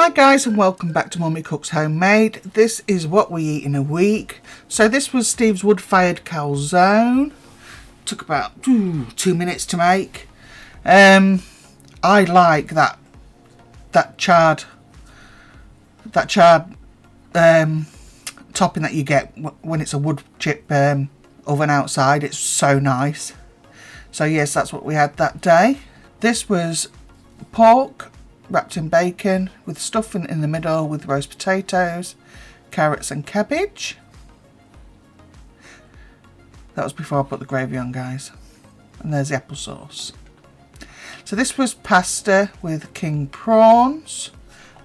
Hi guys, and welcome back to Mummy Cooks Homemade. This is what we eat in a week. So this was Steve's wood-fired calzone. Took about 2 minutes to make. I like that charred topping that you get when it's a wood chip oven outside. It's so nice. So yes, that's what we had that day. This was pork wrapped in bacon with stuffing in the middle with roast potatoes, carrots and cabbage. That was before I put the gravy on, guys. And there's the applesauce. So this was pasta with king prawns,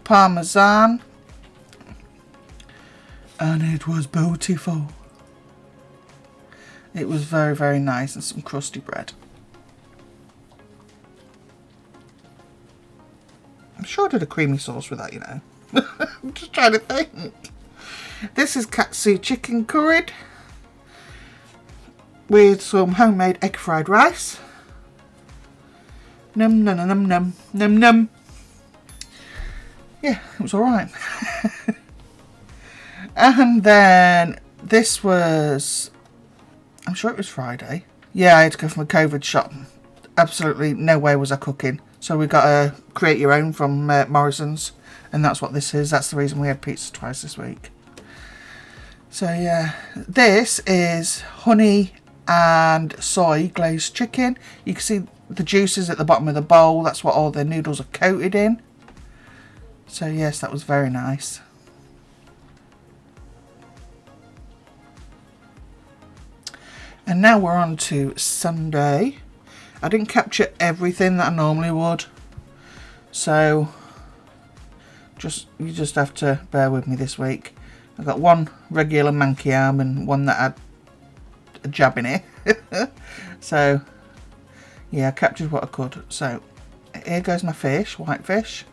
parmesan, and it was beautiful. It was very, very nice, and some crusty bread. I'm sure I did a creamy sauce with that, you know. I'm just trying to think. This is katsu chicken curried with some homemade egg fried rice. Num num num num num num. Yeah, it was alright. And then this was, I'm sure it was Friday. Yeah, I had to go from a COVID shop. Absolutely no way was I cooking. So we got a create your own from Morrison's, and that's what this is. That's the reason we had pizza twice this week. So yeah, this is honey and soy glazed chicken. You can see the juices at the bottom of the bowl. That's what all the noodles are coated in. So yes, that was very nice. And now we're on to Sunday. I didn't capture everything that I normally would, so you just have to bear with me this week. I've got one regular manky arm and one that had a jab in it. So yeah, I captured what I could. So here goes my fish, white fish.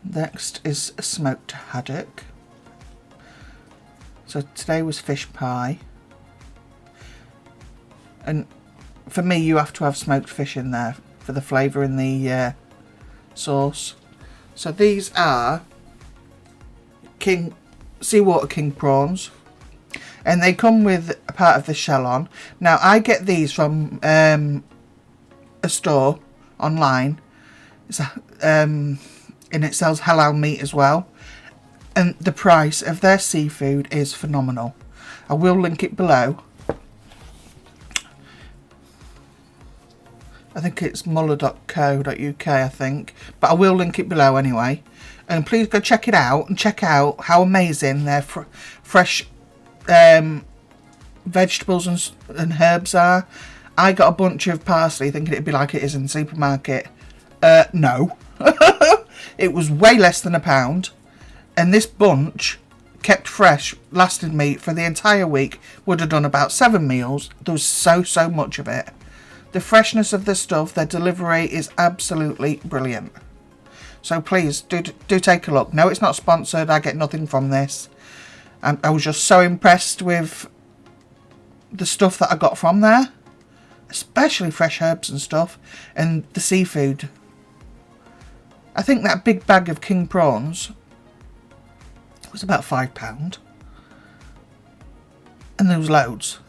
Next is a smoked haddock. So today was fish pie. And for me, you have to have smoked fish in there for the flavour in the sauce. So these are seawater king prawns. And they come with a part of the shell on. Now, I get these from a store online. It's and it sells halal meat as well, and the price of their seafood is phenomenal. I will link it below. I think it's muller.co.uk, I think, but I will link it below anyway. And please go check it out and check out how amazing their fresh vegetables and herbs are. I got a bunch of parsley thinking it'd be like it is in the supermarket. No. It was way less than £1, and this bunch, kept fresh, lasted me for the entire week. Would have done about 7 meals. There was so much of it. The freshness of the stuff, their delivery is absolutely brilliant. So please do take a look. No, it's not sponsored. I get nothing from this. I was just so impressed with the stuff that I got from there, especially fresh herbs and stuff, and the seafood. I think that big bag of king prawns was about £5. And there was loads.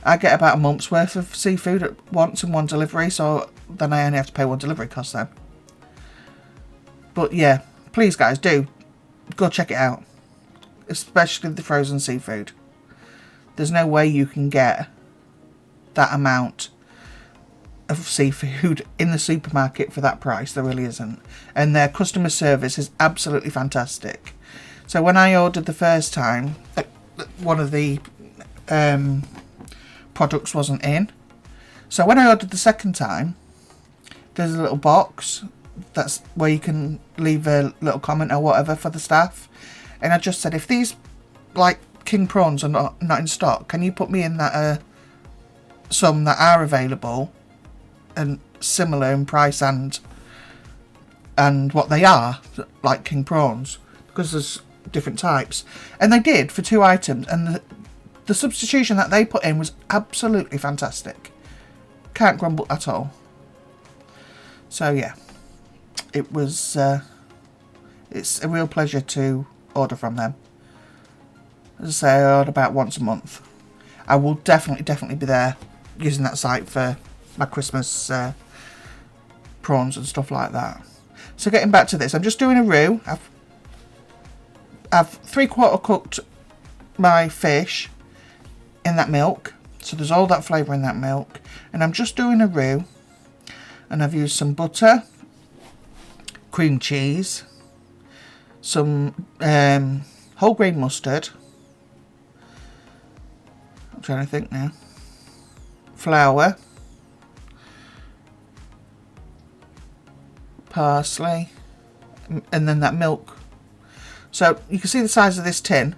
I get about a month's worth of seafood at once in one delivery, so then I only have to pay one delivery cost then. But yeah, please guys, do go check it out. Especially the frozen seafood. There's no way you can get that amount of seafood in the supermarket for that price. There really isn't. And their customer service is absolutely fantastic. So when I ordered the first time, one of the products wasn't in. So when I ordered the second time, there's a little box that's where you can leave a little comment or whatever for the staff. And I just said, if these like king prawns are not in stock, can you put me in that some that are available and similar in price and what they are, like king prawns, because there's different types. And they did for 2 items, and the substitution that they put in was absolutely fantastic. Can't grumble at all. So yeah, it was it's a real pleasure to order from them. As I say, I order about once a month. I will definitely be there using that site for my Christmas prawns and stuff like that. So getting back to this, I'm just doing a roux. I've 3/4 cooked my fish in that milk, so there's all that flavour in that milk, and I'm just doing a roux, and I've used some butter, cream cheese, some whole grain mustard, I'm trying to think now, flour, parsley, and then that milk. So you can see the size of this tin.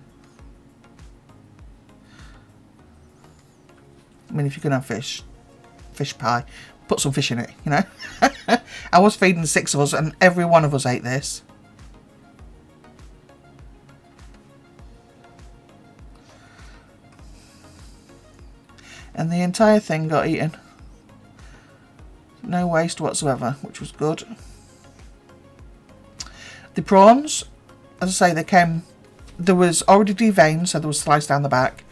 I mean, if you can have fish pie, put some fish in it, you know. I was feeding 6 of us, and every one of us ate this. And the entire thing got eaten. No waste whatsoever, which was good. The prawns, as I say, there was already deveined, so there was sliced down the back.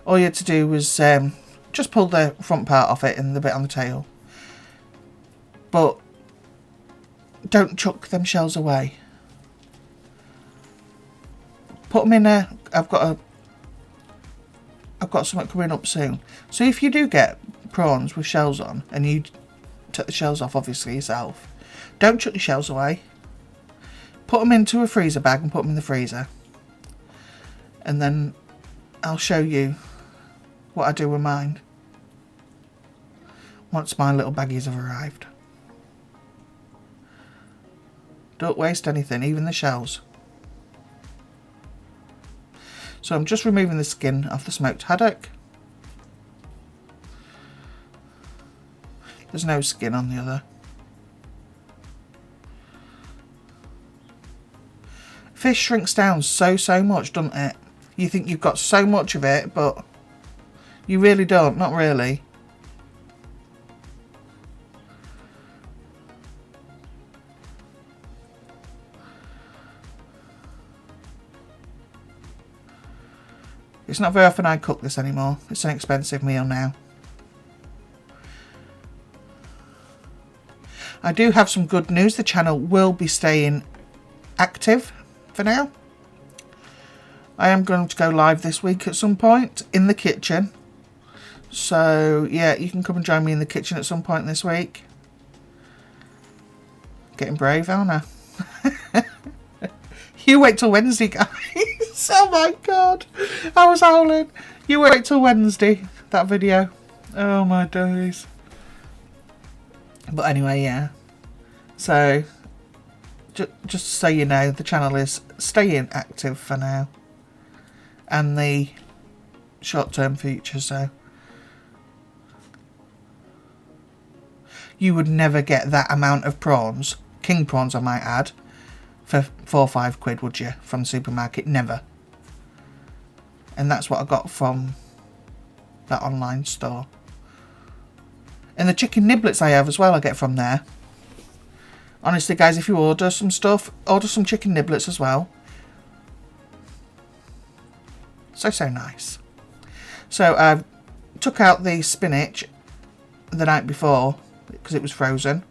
All you had to do was just pull the front part off it and the bit on the tail. But don't chuck them shells away. Put them in a... I've got something coming up soon. So if you do get prawns with shells on, and you take the shells off obviously yourself, don't chuck your shells away. Put them into a freezer bag and put them in the freezer. And then I'll show you what I do with mine once my little baggies have arrived. Don't waste anything, even the shells. So I'm just removing the skin off the smoked haddock. There's no skin on the other. Fish shrinks down so much, doesn't it? You think you've got so much of it, but you really don't, not really. It's not very often I cook this anymore. It's an expensive meal now. I do have some good news. The channel will be staying active for now. I am going to go live this week at some point in the kitchen. So yeah, you can come and join me in the kitchen at some point this week. Getting brave, aren't I? You wait till Wednesday, guys. Oh my god, I was howling. You wait till Wednesday, that video. Oh my days. But anyway, yeah. So, just so you know, the channel is staying active for now. And the short-term future, so. You would never get that amount of prawns, king prawns I might add, for 4 or 5 quid, would you, from the supermarket? Never. And that's what I got from that online store. And the chicken niblets I have as well, I get from there. Honestly, guys, if you order some stuff, order some chicken niblets as well. So nice. So I took out the spinach the night before because it was frozen,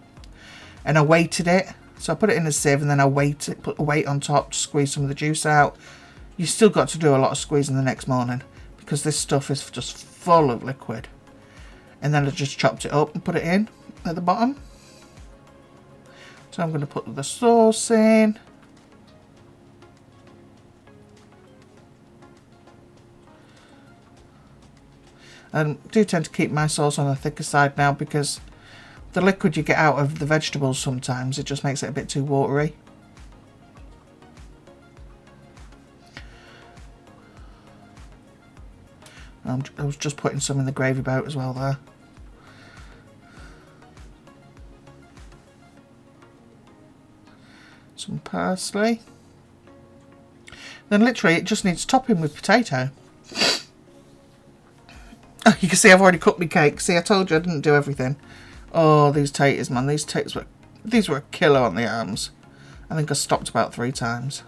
and I weighted it. So I put it in a sieve and then I put a weight on top to squeeze some of the juice out. You still got to do a lot of squeezing the next morning because this stuff is just full of liquid. And then I just chopped it up and put it in at the bottom. So I'm going to put the sauce in. And I do tend to keep my sauce on the thicker side now because the liquid you get out of the vegetables sometimes, it just makes it a bit too watery. I was just putting some in the gravy boat as well there. Some parsley. then literally it just needs topping with potato. Oh, you can see I've already cooked my cake. See, I told you I didn't do everything. Oh, these taters, man. These were a killer on the arms. I think I stopped about 3 times.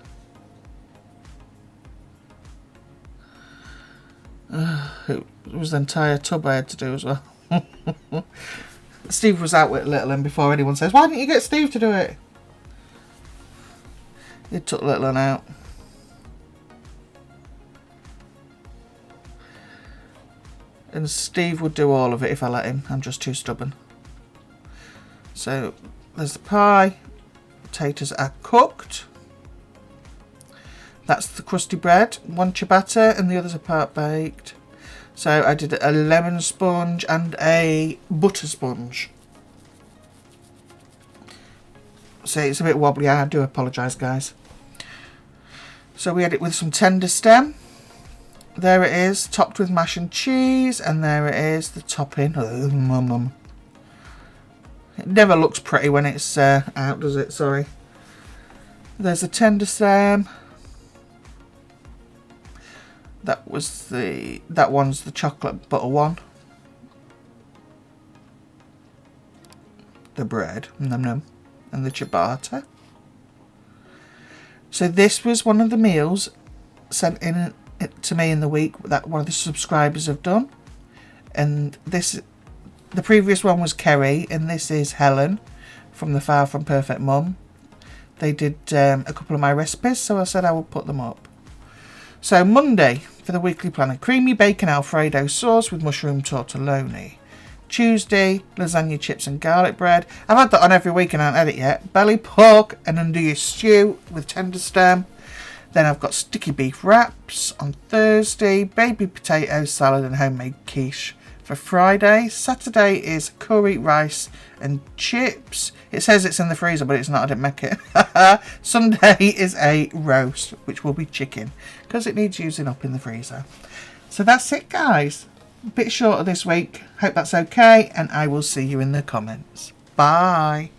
It was the entire tub I had to do as well. Steve was out with Little Un before anyone says, why didn't you get Steve to do it? He took Little Un out. And Steve would do all of it if I let him. I'm just too stubborn. So there's the pie. Potatoes are cooked. That's the crusty bread. One ciabatta and the others are part baked. So I did a lemon sponge and a butter sponge. So it's a bit wobbly. I do apologise, guys. So we had it with some tender stem. There it is, topped with mash and cheese. And there it is, the topping. Oh, it never looks pretty when it's out, does it? Sorry. There's the tender stem. That one's the chocolate butter one. The bread, num num, and the ciabatta. So this was one of the meals sent in to me in the week that one of the subscribers have done, and the previous one was Kerry, and this is Helen from the Far From Perfect Mum. They did a couple of my recipes, so I said I would put them up. So Monday for the weekly planner, creamy bacon Alfredo sauce with mushroom tortelloni. Tuesday, lasagna chips and garlic bread. I've had that on every week and I haven't had it yet. Belly pork and andouille stew with tender stem. Then I've got sticky beef wraps on Thursday, baby potato salad and homemade quiche for Friday. Saturday is curry, rice and chips. It says it's in the freezer, but it's not. I didn't make it. Sunday is a roast, which will be chicken, because it needs using up in the freezer. So that's it, guys. A bit shorter this week. Hope that's okay, and I will see you in the comments. Bye.